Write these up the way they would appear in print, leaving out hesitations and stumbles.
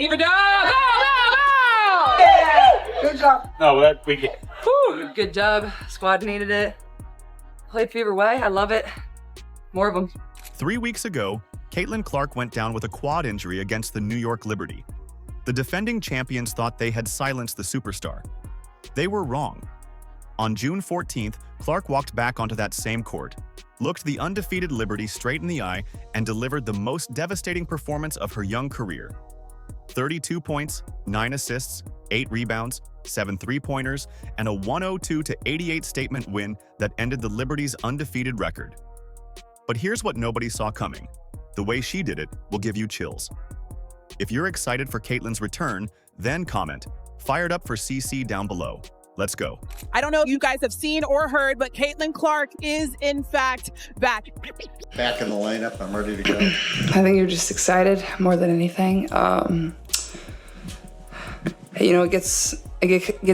Even go! Go! Go! Go! Yeah! Good job. No, that we get. Whew, good job. Squad needed it. Played Fever way. I love it. More of them. 3 weeks ago, Caitlin Clark went down with a quad injury against the New York Liberty. The defending champions thought they had silenced the superstar. They were wrong. On June 14th, Clark walked back onto that same court, looked the undefeated Liberty straight in the eye, and delivered the most devastating performance of her young career. 32 points, 9 assists, 8 rebounds, 7 three-pointers, and a 102-88 statement win that ended the Liberty's undefeated record. But here's what nobody saw coming. The way she did it will give you chills. If you're excited for Caitlin's return, then comment, "Fired up for CC" down below. Let's go. I don't know if you guys have seen or heard, but Caitlin Clark is in fact back. Back in the lineup, I'm ready to go. I think you're just excited more than anything. You know, it gets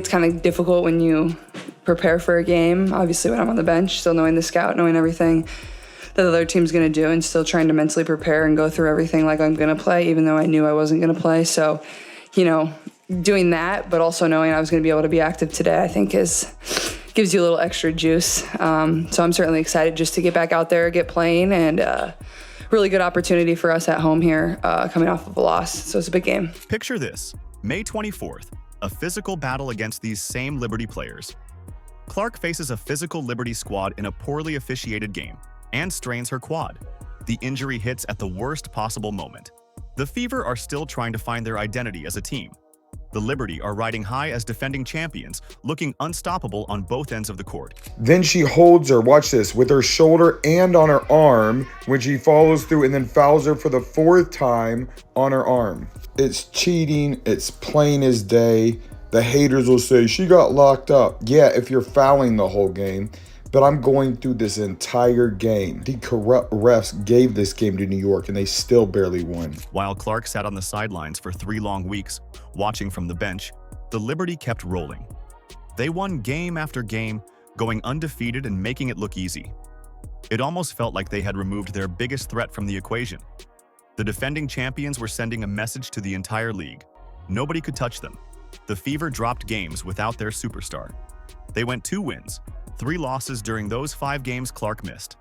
kind of difficult when you prepare for a game. Obviously, when I'm on the bench, still knowing the scout, knowing everything that the other team's going to do, and still trying to mentally prepare and go through everything like I'm going to play, even though I knew I wasn't going to play. So, you know, doing that, but also knowing I was going to be able to be active today, I think gives you a little extra juice. So I'm certainly excited just to get back out there, get playing, and really good opportunity for us at home here, coming off of a loss. So it's a big game. Picture this, May 24th, a physical battle against these same Liberty players. Clark faces a physical Liberty squad in a poorly officiated game and strains her quad. The injury hits at the worst possible moment. The Fever are still trying to find their identity as a team. The Liberty are riding high as defending champions, looking unstoppable on both ends of the court. Then she holds her, watch this, with her shoulder and on her arm when she follows through and then fouls her for the 4th time on her arm. It's cheating. It's plain as day. The haters will say she got locked up. Yeah, if you're fouling the whole game. But I'm going through this entire game. The corrupt refs gave this game to New York and they still barely won. While Clark sat on the sidelines for 3 long weeks, watching from the bench, the Liberty kept rolling. They won game after game, going undefeated and making it look easy. It almost felt like they had removed their biggest threat from the equation. The defending champions were sending a message to the entire league. Nobody could touch them. The Fever dropped games without their superstar. They went 2 wins, 3 losses during those 5 games Clark missed.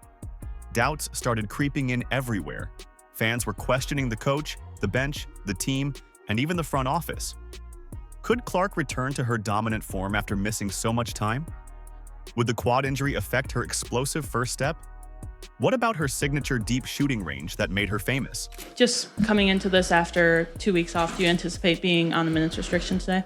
Doubts started creeping in everywhere. Fans were questioning the coach, the bench, the team, and even the front office. Could Clark return to her dominant form after missing so much time? Would the quad injury affect her explosive first step? What about her signature deep shooting range that made her famous? Just coming into this after 2 weeks off, do you anticipate being on the minutes restriction today?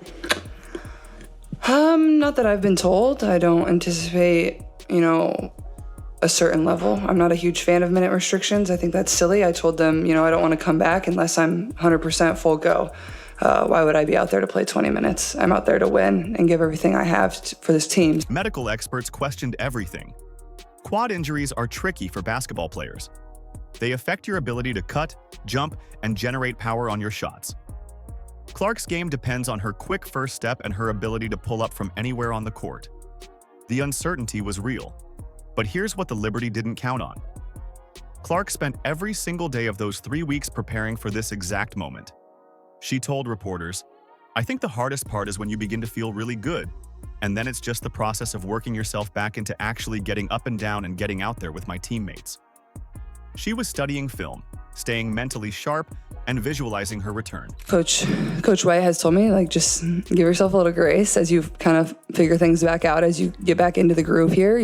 Not that I've been told. I don't anticipate, a certain level. I'm not a huge fan of minute restrictions. I think that's silly. I told them, I don't want to come back unless I'm 100% full go. Why would I be out there to play 20 minutes? I'm out there to win and give everything I have for this team. Medical experts questioned everything. Quad injuries are tricky for basketball players. They affect your ability to cut, jump, and generate power on your shots. Clark's game depends on her quick first step and her ability to pull up from anywhere on the court. The uncertainty was real. But here's what the Liberty didn't count on. Clark spent every single day of those 3 weeks preparing for this exact moment. She told reporters, "I think the hardest part is when you begin to feel really good, and then it's just the process of working yourself back into actually getting up and down and getting out there with my teammates." She was studying film, staying mentally sharp, and visualizing her return. Coach White has told me, just give yourself a little grace as you kind of figure things back out, as you get back into the groove here.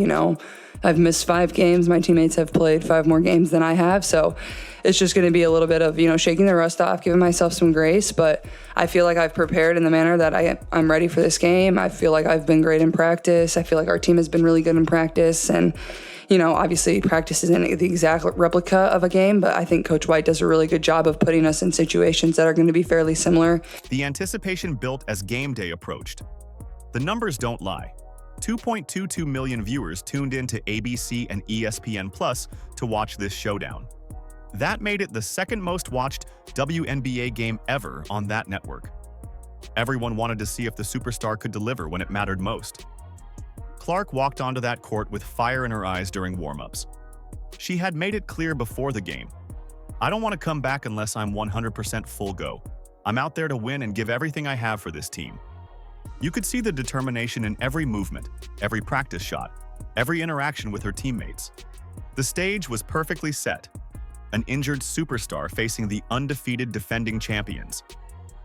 I've missed 5 games. My teammates have played 5 more games than I have. So it's just going to be a little bit of, shaking the rust off, giving myself some grace. But I feel like I've prepared in the manner that I'm ready for this game. I feel like I've been great in practice. I feel like our team has been really good in practice. And, obviously practice isn't the exact replica of a game, but I think Coach White does a really good job of putting us in situations that are going to be fairly similar. The anticipation built as game day approached. The numbers don't lie. 2.22 million viewers tuned in to ABC and ESPN Plus to watch this showdown. That made it the second most watched WNBA game ever on that network. Everyone wanted to see if the superstar could deliver when it mattered most. Clark walked onto that court with fire in her eyes during warm-ups. She had made it clear before the game, "I don't want to come back unless I'm 100% full go. I'm out there to win and give everything I have for this team. You could see the determination in every movement, every practice shot, every interaction with her teammates. The stage was perfectly set. An injured superstar facing the undefeated defending champions.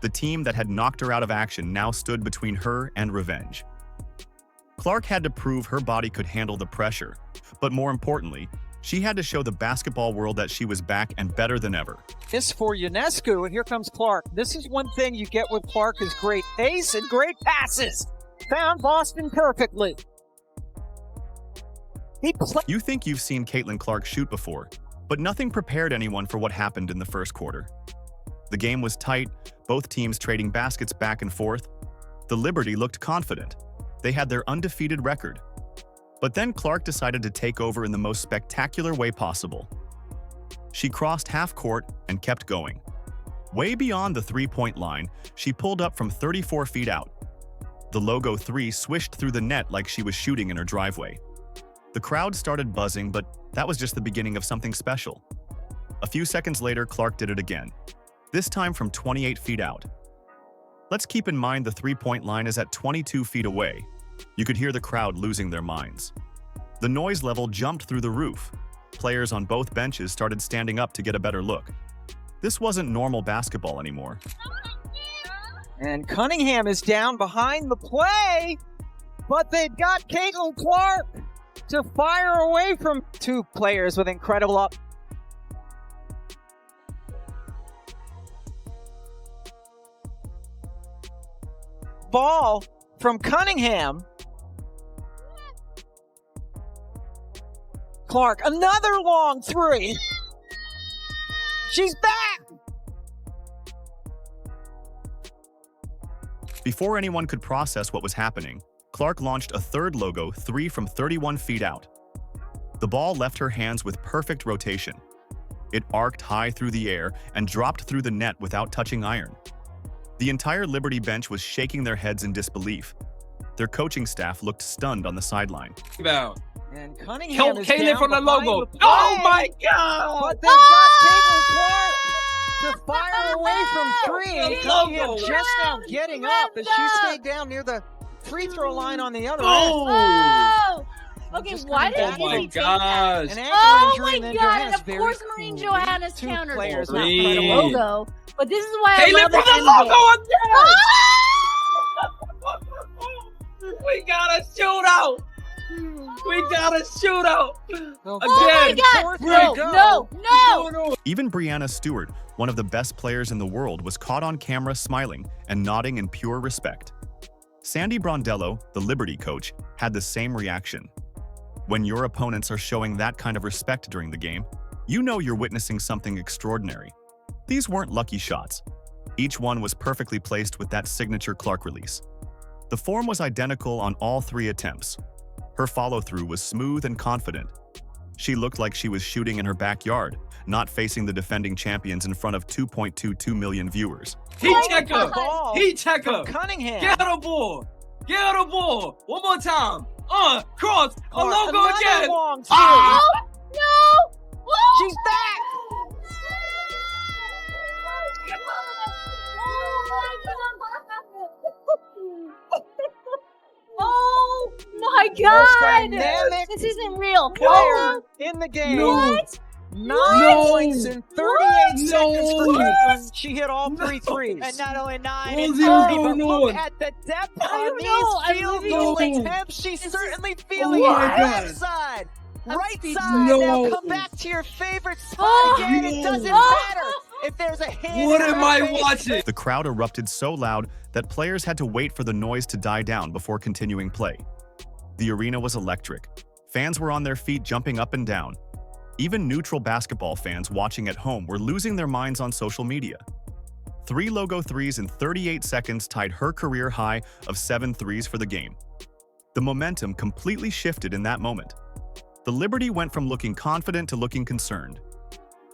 The team that had knocked her out of action now stood between her and revenge. Clark had to prove her body could handle the pressure, but more importantly, she had to show the basketball world that she was back and better than ever. This for Ionescu, and here comes Clark. This is one thing you get with Clark is great pace and great passes. Found Boston perfectly. You think you've seen Caitlin Clark shoot before, but nothing prepared anyone for what happened in the first quarter. The game was tight, both teams trading baskets back and forth. The Liberty looked confident. They had their undefeated record. But then Clark decided to take over in the most spectacular way possible. She crossed half court and kept going. Way beyond the three-point line, she pulled up from 34 feet out. The logo 3 swished through the net like she was shooting in her driveway. The crowd started buzzing, but that was just the beginning of something special. A few seconds later, Clark did it again, this time from 28 feet out. Let's keep in mind the three-point line is at 22 feet away. You could hear the crowd losing their minds. The noise level jumped through the roof. Players on both benches started standing up to get a better look. This wasn't normal basketball anymore. And Cunningham is down behind the play, but they've got Caitlin Clark to fire away from two players with incredible up. Ball from Cunningham. Clark, another long three. She's back. Before anyone could process what was happening, Clark launched a third logo 3 from 31 feet out. The ball left her hands with perfect rotation. It arced high through the air and dropped through the net without touching iron. The entire Liberty bench was shaking their heads in disbelief. Their coaching staff looked stunned on the sideline. And Cunningham is Caitlin down from the behind logo. play, Oh my God! But they've got Caitlin Clark to fire away from three. Cunningham just now getting up as she stayed down near the free throw line on the other end. Oh! Okay, Just why coming did back. Oh my he take that? gosh! An ankle Oh injury, my and then god, Johannes and of very course Marine Johannes two countered players it. Not Marine. by the logo, but this is why I Caitlin love from the the logo NBA. again! We got a shootout! We got a shootout! Oh my Again! god! No! Even Brianna Stewart, one of the best players in the world, was caught on camera smiling and nodding in pure respect. Sandy Brondello, the Liberty coach, had the same reaction. When your opponents are showing that kind of respect during the game, you know you're witnessing something extraordinary. These weren't lucky shots. Each one was perfectly placed with that signature Clark release. The form was identical on all 3 attempts. Her follow-through was smooth and confident. She looked like she was shooting in her backyard, not facing the defending champions in front of 2.22 million viewers. He check her! Ball He check from her! Cunningham. Get her the ball! Get her the ball! One more time! Cross! A Clark, logo another again! long two. Oh! No! She's back. Oh my Most god! dynamic This isn't real. player in the game. No. 9 No. points in 38 seconds for No. Caitlin. She hit all 3 threes. And not only 9 What and is 30, going but look on? at the depth I on don't know. I'm these field living goal in, like, attempts. She's certainly Oh feeling my it. God. Left side, right speechless. side. No. Now come back to your favorite spot Oh. again. It doesn't No. matter if there's a hand. What in am her I face. watching? The crowd erupted so loud that players had to wait for the noise to die down before continuing play. The arena was electric. Fans were on their feet jumping up and down. Even neutral basketball fans watching at home were losing their minds on social media. 3 logo threes in 38 seconds tied her career high of 7 threes for the game. The momentum completely shifted in that moment. The Liberty went from looking confident to looking concerned.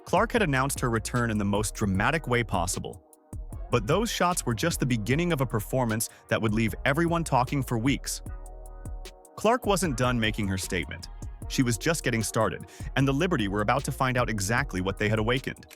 Clark had announced her return in the most dramatic way possible. But those shots were just the beginning of a performance that would leave everyone talking for weeks. Clark wasn't done making her statement. She was just getting started, and the Liberty were about to find out exactly what they had awakened.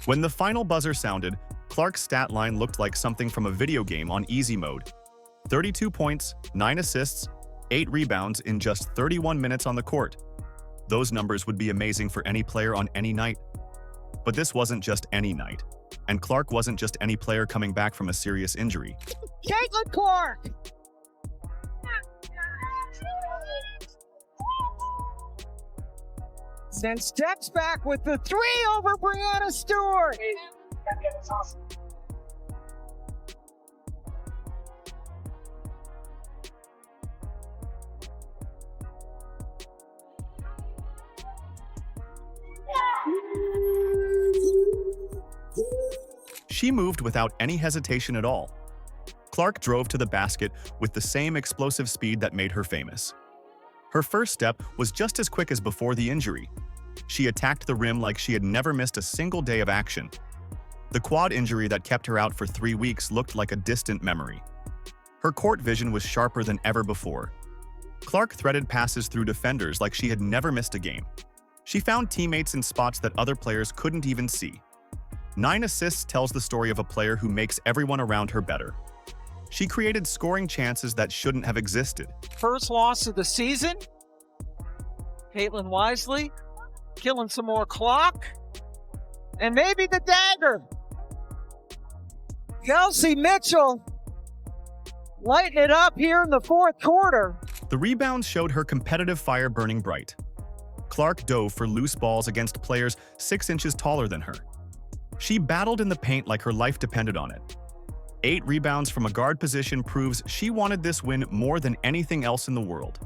When the final buzzer sounded, Clark's stat line looked like something from a video game on easy mode. 32 points, 9 assists, 8 rebounds in just 31 minutes on the court. Those numbers would be amazing for any player on any night. But this wasn't just any night. And Clark wasn't just any player coming back from a serious injury. Caitlin Clark! Then steps back with the 3 over Brianna Stewart. She moved without any hesitation at all. Clark drove to the basket with the same explosive speed that made her famous. Her first step was just as quick as before the injury. She attacked the rim like she had never missed a single day of action. The quad injury that kept her out for 3 weeks looked like a distant memory. Her court vision was sharper than ever before. Clark threaded passes through defenders like she had never missed a game. She found teammates in spots that other players couldn't even see. 9 assists tells the story of a player who makes everyone around her better. She created scoring chances that shouldn't have existed. First loss of the season. Caitlin Wisely killing some more clock. And maybe the dagger. Kelsey Mitchell lighting it up here in the fourth quarter. The rebounds showed her competitive fire burning bright. Clark dove for loose balls against players 6 inches taller than her. She battled in the paint like her life depended on it. 8 rebounds from a guard position proves she wanted this win more than anything else in the world.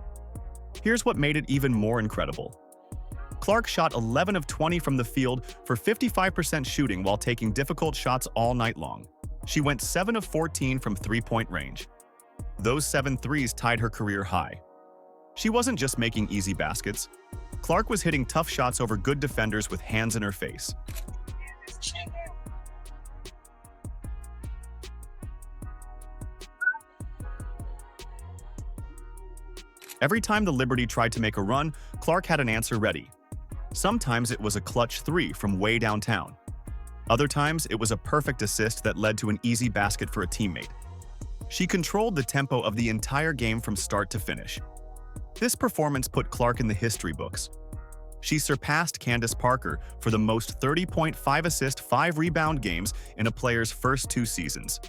Here's what made it even more incredible. Clark shot 11 of 20 from the field for 55% shooting while taking difficult shots all night long. She went 7 of 14 from three-point range. Those 7 threes tied her career high. She wasn't just making easy baskets. Clark was hitting tough shots over good defenders with hands in her face. Every time the Liberty tried to make a run, Clark had an answer ready. Sometimes it was a clutch 3 from way downtown. Other times, it was a perfect assist that led to an easy basket for a teammate. She controlled the tempo of the entire game from start to finish. This performance put Clark in the history books. She surpassed Candace Parker for the most 30.5 assist, 5 rebound games in a player's first 2 seasons.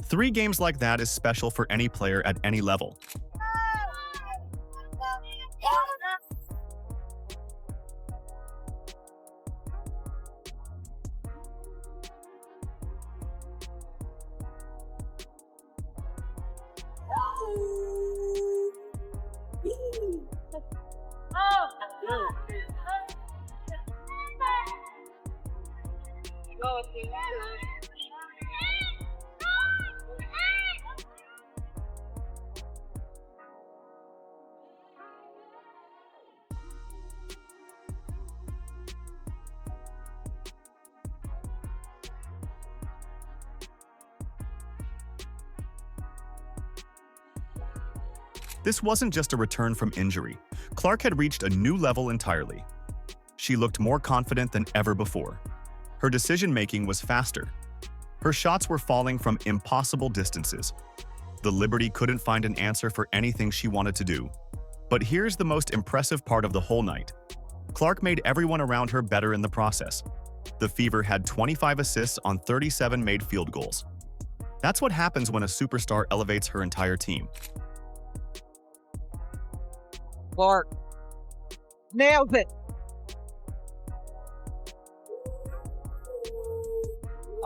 3 games like that is special for any player at any level. This wasn't just a return from injury. Clark had reached a new level entirely. She looked more confident than ever before. Her decision-making was faster. Her shots were falling from impossible distances. The Liberty couldn't find an answer for anything she wanted to do. But here's the most impressive part of the whole night. Clark made everyone around her better in the process. The Fever had 25 assists on 37 made field goals. That's what happens when a superstar elevates her entire team. Clark nails it.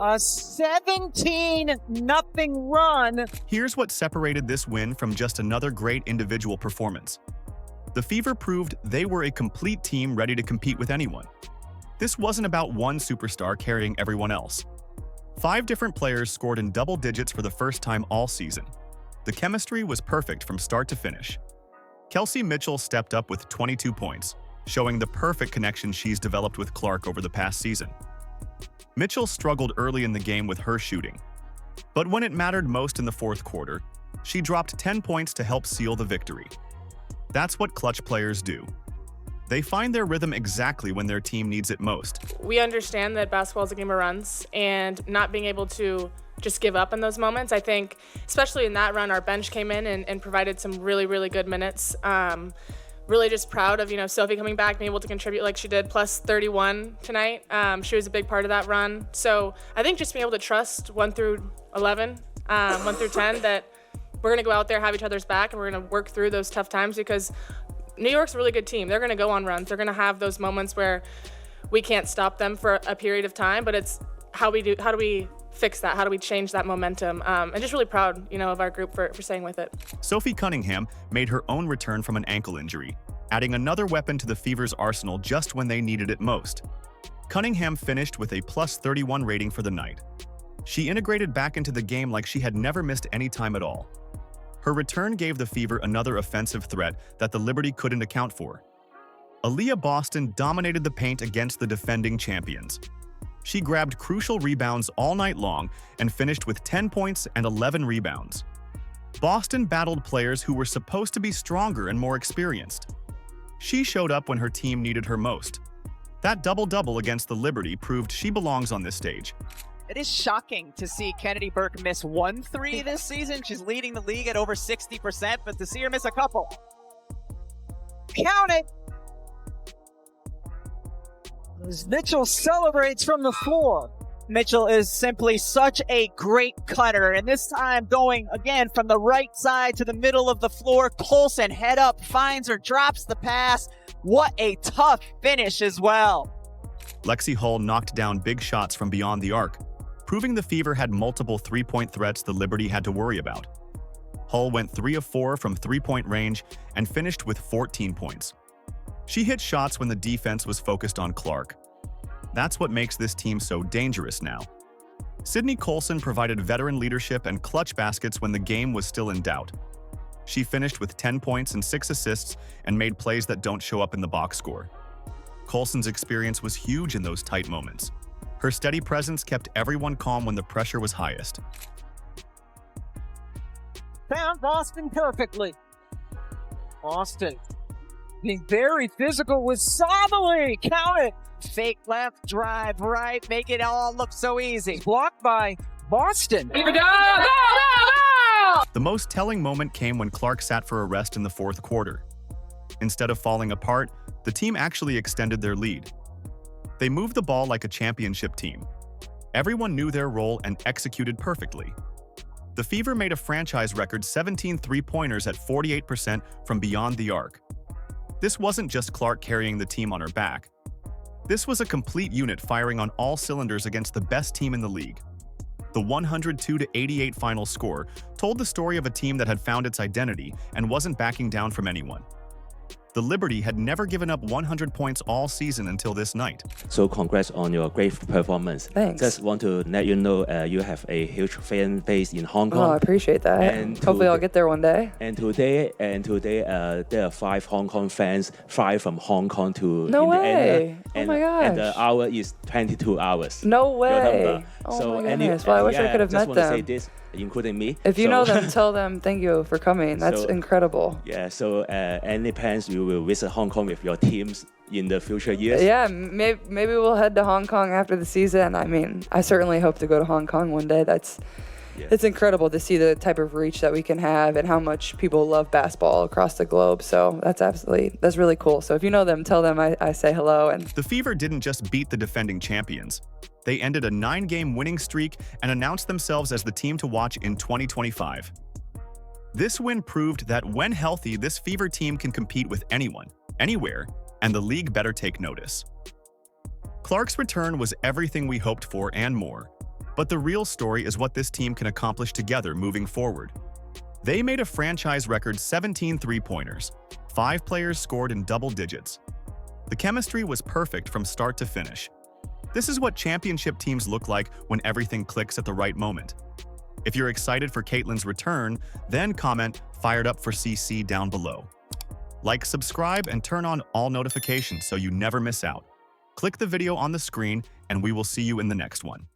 A 17-0 run. Here's what separated this win from just another great individual performance. The Fever proved they were a complete team ready to compete with anyone. This wasn't about one superstar carrying everyone else. 5 different players scored in double digits for the first time all season. The chemistry was perfect from start to finish. Kelsey Mitchell stepped up with 22 points, showing the perfect connection she's developed with Clark over the past season. Mitchell struggled early in the game with her shooting. But when it mattered most in the fourth quarter, she dropped 10 points to help seal the victory. That's what clutch players do. They find their rhythm exactly when their team needs it most. We understand that basketball is a game of runs, and not being able to just give up in those moments. I think, especially in that run, our bench came in and provided some really, really good minutes. Really just proud of, Sophie coming back, being able to contribute like she did, plus 31 tonight. She was a big part of that run. So I think just being able to trust 1 through 11, 1 through 10, that we're going to go out there, have each other's back, and we're going to work through those tough times, because New York's a really good team. They're going to go on runs. They're going to have those moments where we can't stop them for a period of time, but it's how do we fix that? How do we change that momentum? And just really proud, of our group for staying with it. Sophie Cunningham made her own return from an ankle injury, adding another weapon to the Fever's arsenal just when they needed it most. Cunningham finished with a plus 31 rating for the night. She integrated back into the game like she had never missed any time at all. Her return gave the Fever another offensive threat that the Liberty couldn't account for. Aaliyah Boston dominated the paint against the defending champions. She grabbed crucial rebounds all night long and finished with 10 points and 11 rebounds. Boston battled players who were supposed to be stronger and more experienced. She showed up when her team needed her most. That double-double against the Liberty proved she belongs on this stage. It is shocking to see Kennedy Burke miss 1 3 this season. She's leading the league at over 60%, but to see her miss a couple. Count it! As Mitchell celebrates from the floor. Mitchell is simply such a great cutter, and this time going again from the right side to the middle of the floor. Colson head up, finds her, drops the pass. What a tough finish as well. Lexi Hull knocked down big shots from beyond the arc, proving the Fever had multiple three-point threats the Liberty had to worry about. Hull went 3 of 4 from three-point range and finished with 14 points. She hit shots when the defense was focused on Clark. That's what makes this team so dangerous now. Sydney Colson provided veteran leadership and clutch baskets when the game was still in doubt. She finished with 10 points and 6 assists and made plays that don't show up in the box score. Colson's experience was huge in those tight moments. Her steady presence kept everyone calm when the pressure was highest. Found Boston perfectly. Boston being very physical with Somali. Count it. Fake left, drive right, make it all look so easy. Blocked by Boston. The most telling moment came when Clark sat for a rest in the fourth quarter. Instead of falling apart, the team actually extended their lead. They moved the ball like a championship team. Everyone knew their role and executed perfectly. The Fever made a franchise record 17 three-pointers at 48% from beyond the arc. This wasn't just Clark carrying the team on her back. This was a complete unit firing on all cylinders against the best team in the league. The 102-88 final score told the story of a team that had found its identity and wasn't backing down from anyone. The Liberty had never given up 100 points all season until this night. So congrats on your great performance. Thanks. Just want to let you know you have a huge fan base in Hong Kong. Oh, I appreciate that. And hopefully I'll get there one day. And today, there are 5 Hong Kong fans fly from Hong Kong to No Indiana. way. Oh my gosh. And the hour is 22 hours. No way. So Oh my goodness. Well, I wish I could have met just want to say them. this, including me. If you know them, tell them thank you for coming. That's incredible. Yeah, so any plans you will visit Hong Kong with your teams in the future years? Yeah, maybe we'll head to Hong Kong after the season. I mean, I certainly hope to go to Hong Kong one day. It's incredible to see the type of reach that we can have and how much people love basketball across the globe. So that's really cool. So if you know them, tell them I say hello. And The Fever didn't just beat the defending champions. They ended a 9-game winning streak and announced themselves as the team to watch in 2025. This win proved that when healthy, this Fever team can compete with anyone, anywhere, and the league better take notice. Clark's return was everything we hoped for and more. But the real story is what this team can accomplish together moving forward. They made a franchise record 17 three-pointers. 5 players scored in double digits. The chemistry was perfect from start to finish. This is what championship teams look like when everything clicks at the right moment. If you're excited for Caitlin's return, then comment "Fired up for CC" down below. Like, subscribe, and turn on all notifications so you never miss out. Click the video on the screen, and we will see you in the next one.